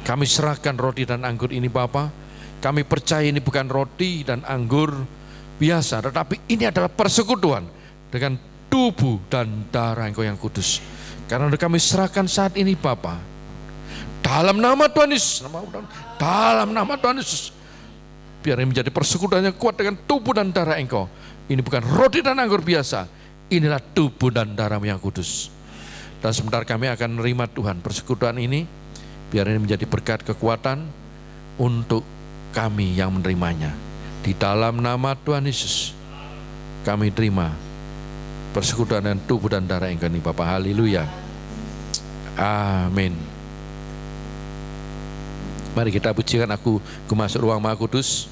Kami serahkan roti dan anggur ini Bapa. Kami percaya ini bukan roti dan anggur biasa, tetapi ini adalah persekutuan dengan tubuh dan darah Engkau yang kudus. Karena kami serahkan saat ini Bapa, dalam nama Tuhan Yesus, dalam nama Tuhan Yesus, biar ini menjadi persekutuan yang kuat dengan tubuh dan darah Engkau. Ini bukan roti dan anggur biasa, inilah tubuh dan darah-Mu yang kudus. Dan sebentar kami akan menerima Tuhan persekutuan ini, biar ini menjadi berkat kekuatan untuk kami yang menerimanya. Di dalam nama Tuhan Yesus, kami terima persekutuan dan tubuh dan darah Engkau ini Bapa. Haleluya. Amin. Mari kita pujikan aku masuk ruang Maha Kudus.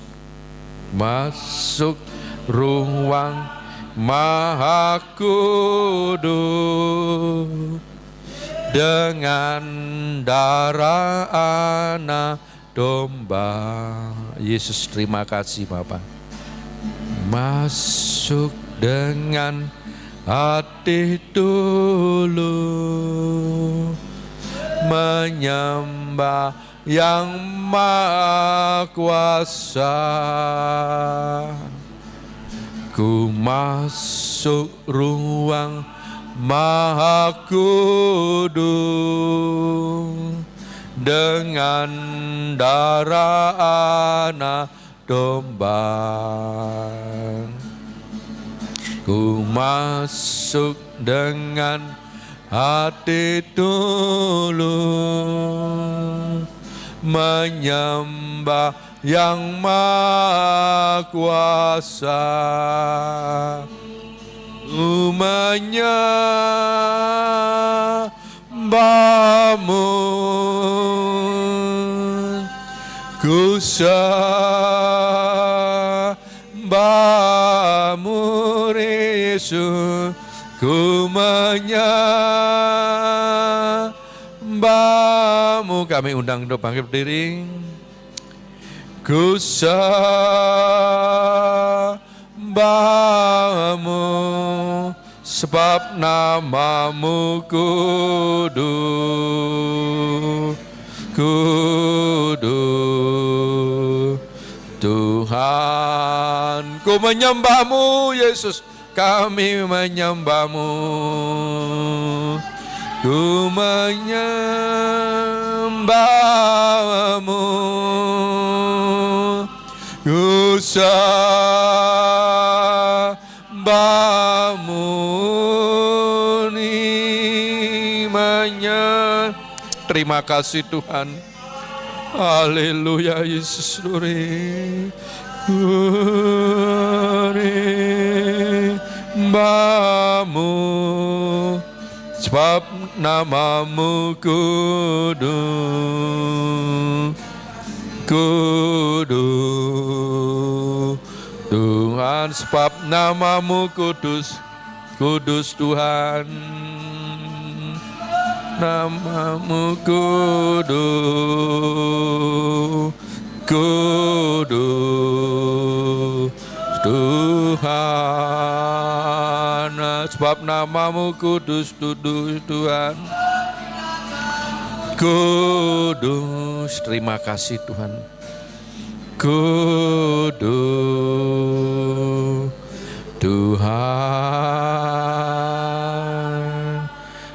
Masuk ruang Maha Kudus dengan darah anak domba. Yesus, terima kasih Bapa. Masuk dengan hati dulu, menyembah yang Maha Kuasa. Ku masuk ruang Maha Kudus dengan darah anak domba. Ku masuk dengan hati tulus, menyembah yang Maha Kuasa. Ku menyembah-Mu, ku sembah-Mu Yesus, ku menyembah-Mu. Kami undang untuk bangkit berdiri. Ku sembah-Mu, sebab nama-Mu kudus, kudus. Tuhan, ku menyembah-Mu Yesus, kami menyembah-Mu. Ku menyembah-Mu, ku sembah-Mu, nimanya. Terima kasih Tuhan. Haleluya Yesus, menyembah-Mu, sebab nama-Mu kudus, kudus. Tuhan, sebab nama-Mu kudus, kudus Tuhan. Nama-Mu kudus, kudus Tuhan. Sebab nama-Mu kudus, kudus Tuhan, kudus. Terima kasih Tuhan. Kudus Tuhan.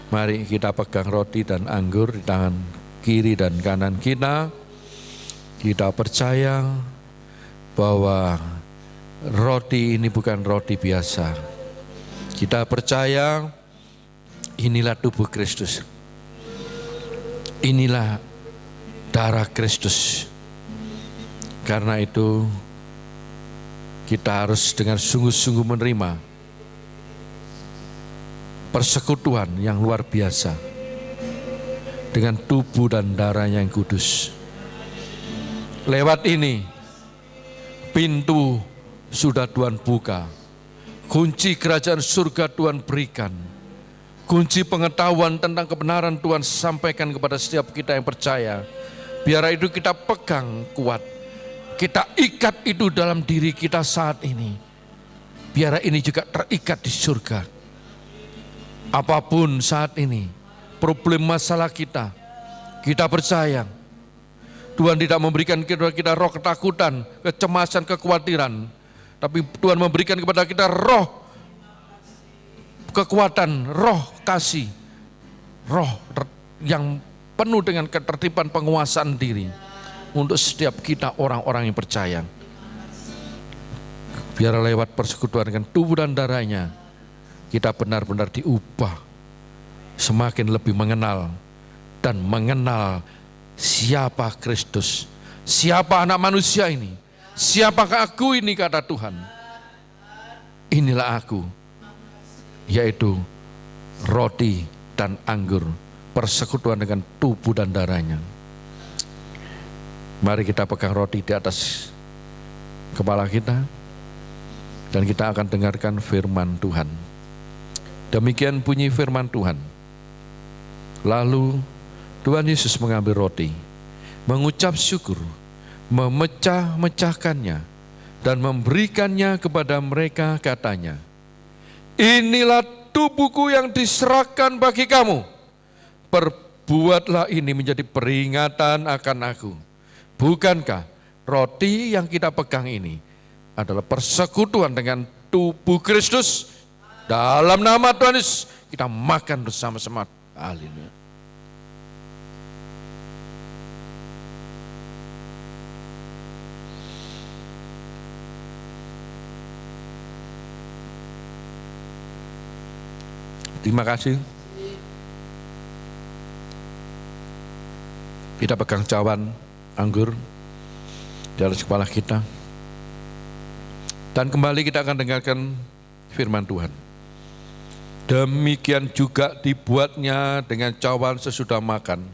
Mari kita pegang roti dan anggur di tangan kiri dan kanan kita. Kita percaya bahwa roti ini bukan roti biasa. Kita percaya inilah tubuh Kristus. Inilah darah Kristus. Karena itu kita harus dengan sungguh-sungguh menerima persekutuan yang luar biasa dengan tubuh dan darah yang kudus. Lewat ini pintu sudah Tuhan buka, kunci kerajaan surga Tuhan berikan. kunci pengetahuan tentang kebenaran Tuhan sampaikan kepada setiap kita yang percaya. Biar itu kita pegang kuat, kita ikat itu dalam diri kita saat ini. Biar ini juga terikat di surga. Apapun saat ini, problem masalah kita percaya Tuhan tidak memberikan kita roh ketakutan, kecemasan, kekhawatiran, tapi Tuhan memberikan kepada kita roh kekuatan, roh kasih, roh yang penuh dengan ketertiban penguasaan diri untuk setiap kita orang-orang yang percaya. Biar lewat persekutuan dengan tubuh dan darahnya, kita benar-benar diubah, semakin lebih mengenal dan mengenal siapa Kristus, siapa anak manusia ini, siapakah aku ini, kata Tuhan. Inilah aku, yaitu roti dan anggur, persekutuan dengan tubuh dan darahnya. Mari kita pegang roti di atas kepala kita, dan kita akan dengarkan firman Tuhan. Demikian bunyi firman Tuhan. Lalu Tuhan Yesus mengambil roti, mengucap syukur, memecah-mecahkannya, dan memberikannya kepada mereka, katanya, inilah tubuhku yang diserahkan bagi kamu. Perbuatlah ini menjadi peringatan akan aku. Bukankah roti yang kita pegang ini adalah persekutuan dengan tubuh Kristus? Dalam nama Tuhan Yesus kita makan bersama-sama. Haleluya. Terima kasih. Kita pegang cawan anggur di atas kepala kita. Dan kembali kita akan dengarkan firman Tuhan. Demikian juga dibuatnya dengan cawan sesudah makan.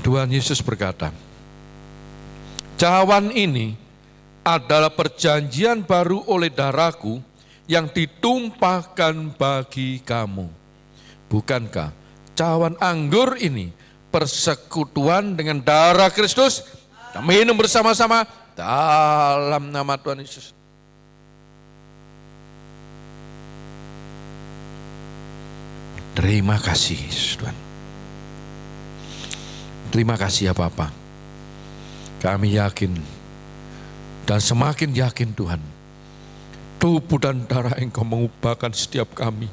Tuhan Yesus berkata, cawan ini adalah perjanjian baru oleh darahku yang ditumpahkan bagi kamu. Bukankah cawan anggur ini persekutuan dengan darah Kristus? Kita minum bersama-sama dalam nama Tuhan Yesus. Terima kasih Tuhan. Terima kasih ya Bapa. Kami yakin dan semakin yakin Tuhan, tubuh dan darah Engkau mengubahkan setiap kami.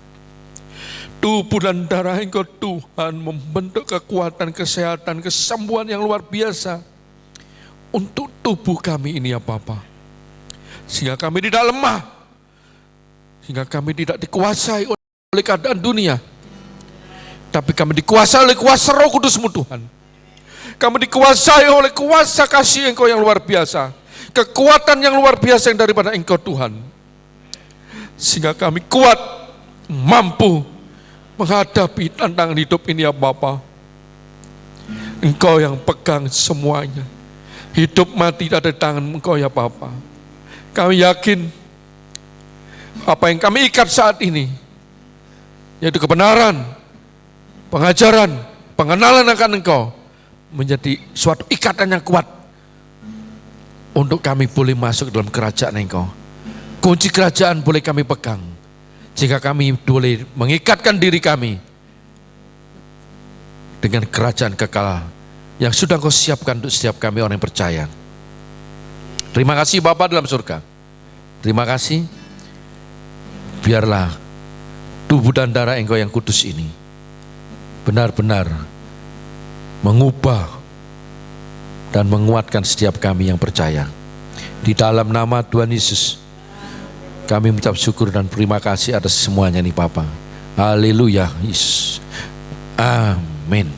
Tubuh dan darah Engkau Tuhan membentuk kekuatan, kesehatan, kesembuhan yang luar biasa untuk tubuh kami ini ya Bapa. Sehingga kami tidak lemah, sehingga kami tidak dikuasai oleh keadaan dunia, tapi kami dikuasai oleh kuasa Roh Kudus-Mu Tuhan. Kami dikuasai oleh kuasa kasih Engkau yang luar biasa, kekuatan yang luar biasa yang daripada Engkau Tuhan. Sehingga kami kuat, mampu menghadapi tantangan hidup ini ya Bapa. Engkau yang pegang semuanya. Hidup mati ada di tangan Engkau ya Bapa. Kami yakin apa yang kami ikat saat ini, yaitu kebenaran, pengajaran, pengenalan akan Engkau, menjadi suatu ikatan yang kuat untuk kami boleh masuk dalam kerajaan Engkau. Kunci kerajaan boleh kami pegang, jika kami boleh mengikatkan diri kami dengan kerajaan kekal yang sudah Engkau siapkan untuk setiap kami orang yang percaya. Terima kasih Bapa dalam surga. Terima kasih. Biarlah tubuh dan darah Engkau yang kudus ini benar-benar mengubah dan menguatkan setiap kami yang percaya. Di dalam nama Tuhan Yesus kami mengucap syukur dan terima kasih atas semuanya nih Bapa. Haleluya Yesus. Amin.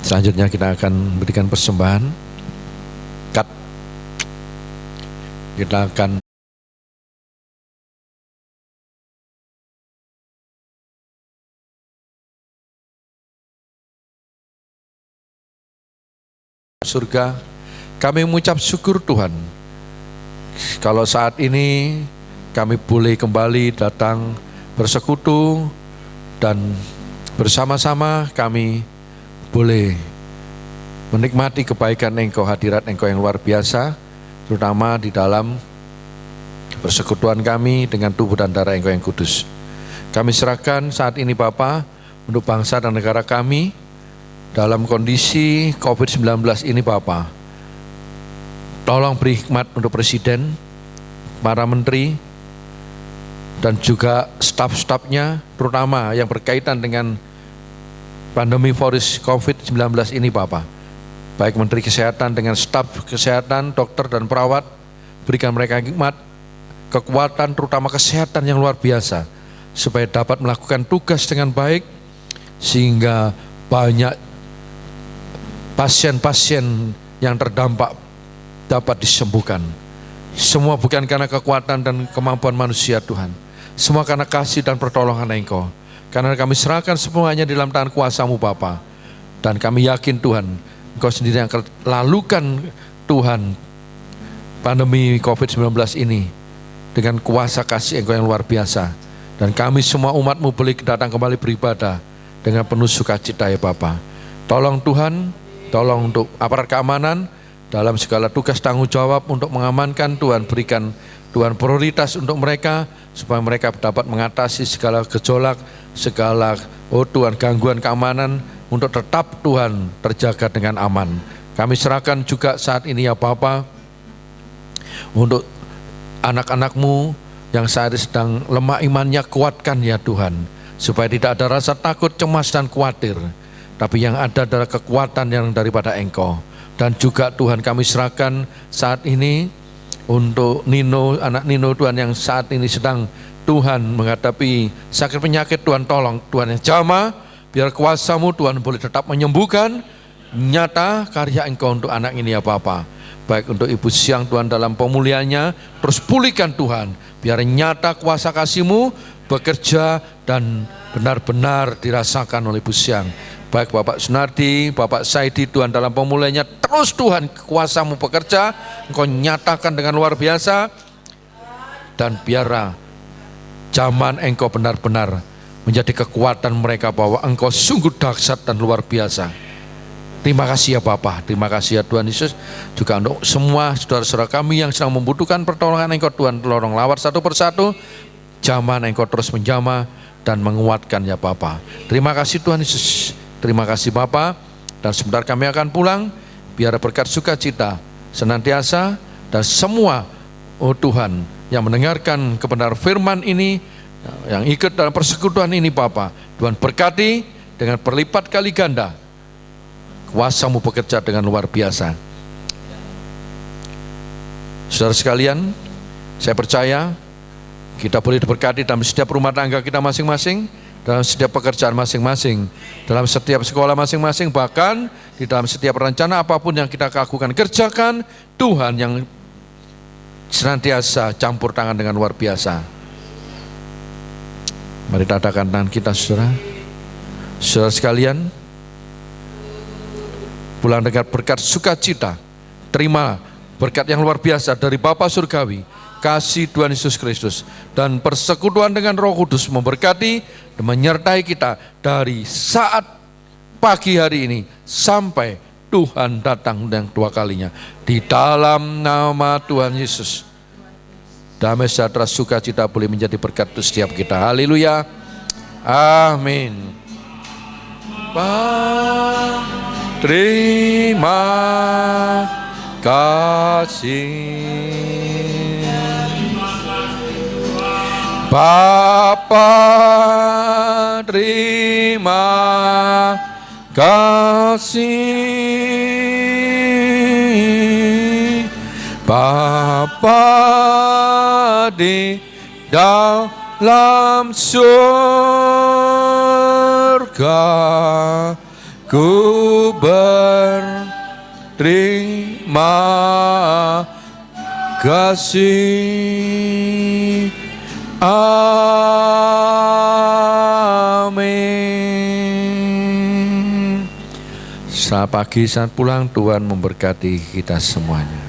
Selanjutnya kita akan berikan persembahan. Kita akan surga. Kami mengucap syukur Tuhan, kalau saat ini kami boleh kembali datang bersekutu, dan bersama-sama kami boleh menikmati kebaikan Engkau, hadirat Engkau yang luar biasa, terutama di dalam persekutuan kami dengan tubuh dan darah Engkau yang kudus. Kami serahkan saat ini Bapa untuk bangsa dan negara kami dalam kondisi COVID-19 ini Bapa. Tolong beri hikmat untuk Presiden, para menteri, dan juga staf-stafnya, terutama yang berkaitan dengan pandemi virus COVID-19 ini Bapak. Baik Menteri Kesehatan dengan staf kesehatan, dokter dan perawat, berikan mereka hikmat, kekuatan, terutama kesehatan yang luar biasa, supaya dapat melakukan tugas dengan baik, sehingga banyak pasien-pasien yang terdampak dapat disembuhkan. Semua bukan karena kekuatan dan kemampuan manusia Tuhan, semua karena kasih dan pertolongan Engkau. Karena kami serahkan semuanya di dalam tangan kuasa-Mu Bapa, dan kami yakin Tuhan, Engkau sendiri yang akan lalukan Tuhan pandemi COVID-19 ini dengan kuasa kasih Engkau yang luar biasa. Dan kami semua umat-Mu boleh datang kembali beribadah dengan penuh sukacita ya Bapa. Tolong Tuhan, tolong untuk aparat keamanan dalam segala tugas tanggung jawab untuk mengamankan. Tuhan berikan Tuhan prioritas untuk mereka, supaya mereka dapat mengatasi segala gejolak, segala Tuhan gangguan keamanan, untuk tetap Tuhan terjaga dengan aman. Kami serahkan juga saat ini ya Bapa, untuk anak-anak-Mu yang saat ini sedang lemah imannya, kuatkan ya Tuhan, supaya tidak ada rasa takut, cemas dan khawatir, tapi yang ada adalah kekuatan yang daripada Engkau. Dan juga Tuhan kami serahkan saat ini untuk Nino, anak Nino Tuhan yang saat ini sedang Tuhan menghadapi sakit penyakit. Tuhan tolong, Tuhan yang jamah, biar kuasa-Mu Tuhan boleh tetap menyembuhkan. Nyata karya Engkau untuk anak ini ya Bapa. Baik untuk Ibu Siang Tuhan dalam pemulihannya, terus pulihkan Tuhan, biar nyata kuasa kasih-Mu bekerja dan benar-benar dirasakan oleh Ibu Siang. Baik Bapak Sunardi, Bapak Saidi Tuhan dalam pemulihannya, terus Tuhan kuasa-Mu bekerja, Engkau nyatakan dengan luar biasa, dan biarlah zaman Engkau benar-benar menjadi kekuatan mereka, bahwa Engkau sungguh dahsyat dan luar biasa. Terima kasih ya Bapa, terima kasih ya Tuhan Yesus, juga untuk semua saudara-saudara kami yang sedang membutuhkan pertolongan Engkau Tuhan, tolong lawat satu persatu, zaman Engkau terus menjamah dan menguatkan ya Bapa. Terima kasih Tuhan Yesus, terima kasih Bapa, dan sebentar kami akan pulang, biar berkat sukacita senantiasa, dan semua Tuhan yang mendengarkan kebenaran firman ini, yang ikut dalam persekutuan ini Bapa, Tuhan berkati dengan berlipat kali ganda. Kuasa-Mu bekerja dengan luar biasa. Saudara sekalian, saya percaya kita boleh diberkati dalam setiap rumah tangga kita masing-masing, dalam setiap pekerjaan masing-masing, dalam setiap sekolah masing-masing, bahkan di dalam setiap rencana apapun yang kita lakukan, kerjakan, Tuhan yang senantiasa campur tangan dengan luar biasa. Mari tadakan tangan kita saudara. Saudara sekalian, pulang dengan berkat sukacita, terima berkat yang luar biasa dari Bapa Surgawi, kasih Tuhan Yesus Kristus, dan persekutuan dengan Roh Kudus memberkati dan menyertai kita dari saat pagi hari ini sampai Tuhan datang yang dua kalinya. Di dalam nama Tuhan Yesus, damai sejahtera sukacita boleh menjadi berkat untuk setiap kita. Haleluya, amin. Terima kasih Bapa, terima kasih Bapa di dalam surga, ku berterima kasih. Amin. Saat pagi, saat pulang, Tuhan memberkati kita semuanya.